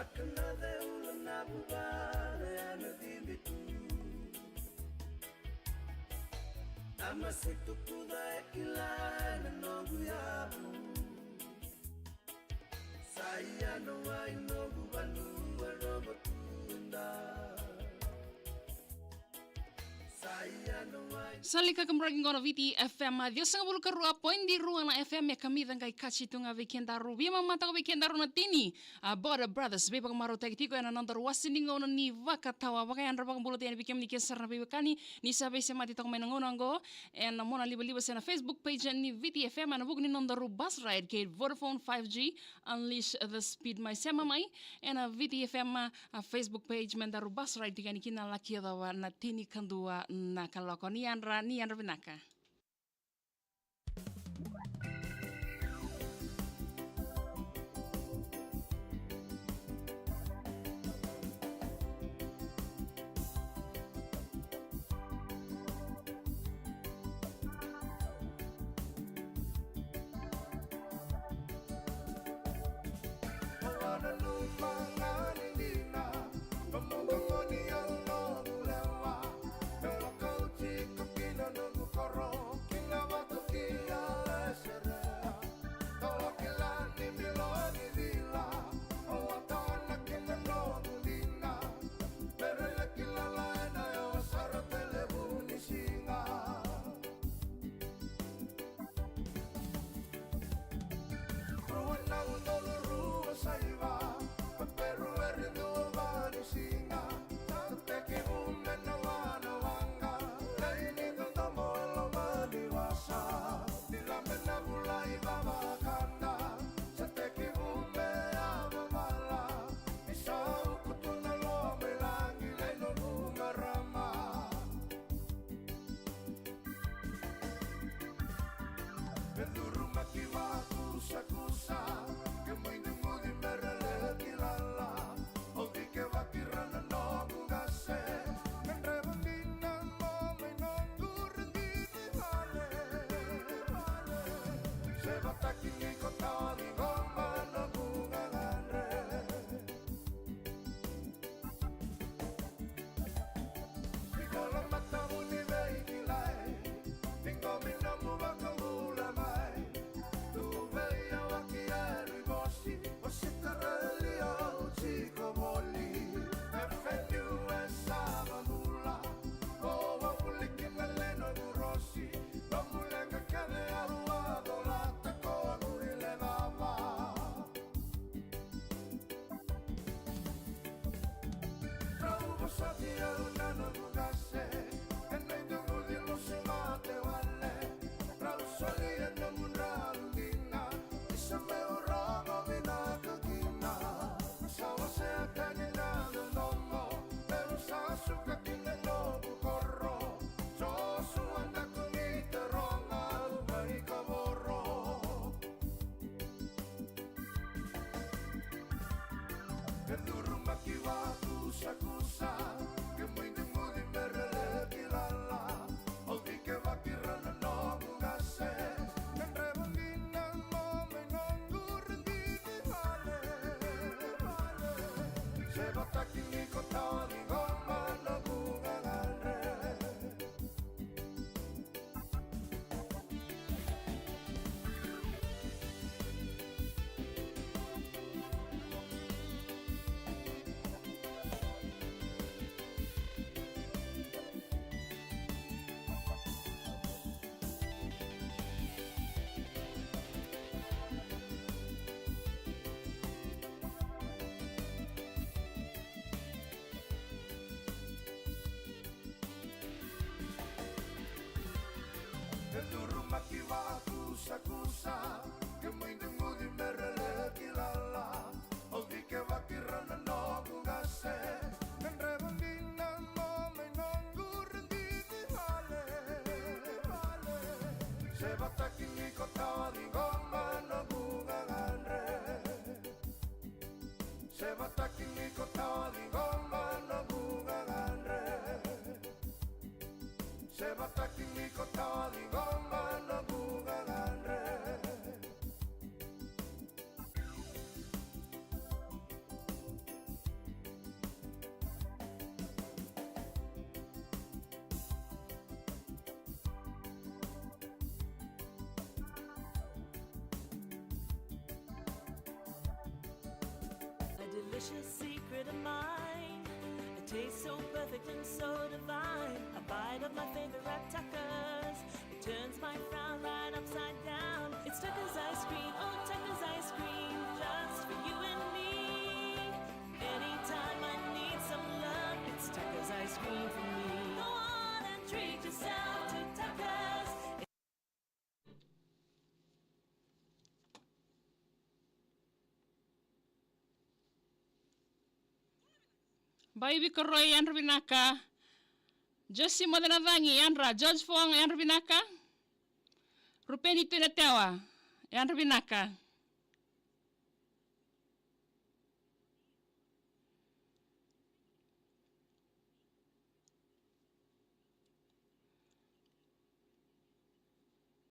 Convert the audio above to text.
Nakanade ulan na bubale anadimbitu Namasitu kuda ekilana nogu yabu Saya no ai nogu banu arobotunda Salika kamraging ena Viti FM Dios nga bulu karua poin di ruang na FM ya kami dan kai kachi tunga weekend daru bima mata ko weekend daru na tini Border Brothers beba kamaro tagtiko ena nandar wasini ngono ni vakatawa baka yan rabang bulu tiyan bikem ni kesar na bibakani ni sabe se mati tong menangono ngo ena mona liba sa Facebook page ni Viti FM ana bugni nandaru bus ride ke Vodafone 5G unleash the speed my sema mai ena Viti FM Facebook page mendaru bus ride tigani kina laki dawa na tini kandua na kaloko ni andra binaka. delicious secret of mine. A taste so perfect and so divine. A bite of my favorite Tuckers. It turns my frown right upside down. It's Tuckers ice cream, oh Tuckers ice cream, just for you and me. Anytime I need some love, it's Tuckers ice cream for me. Go on and treat yourself to Tuckers. Baby Koroy Andra Binaka, Josie Modanavangi Andra, George Fong Andra Binaka, Rupeni Tunatewa Andra Binaka.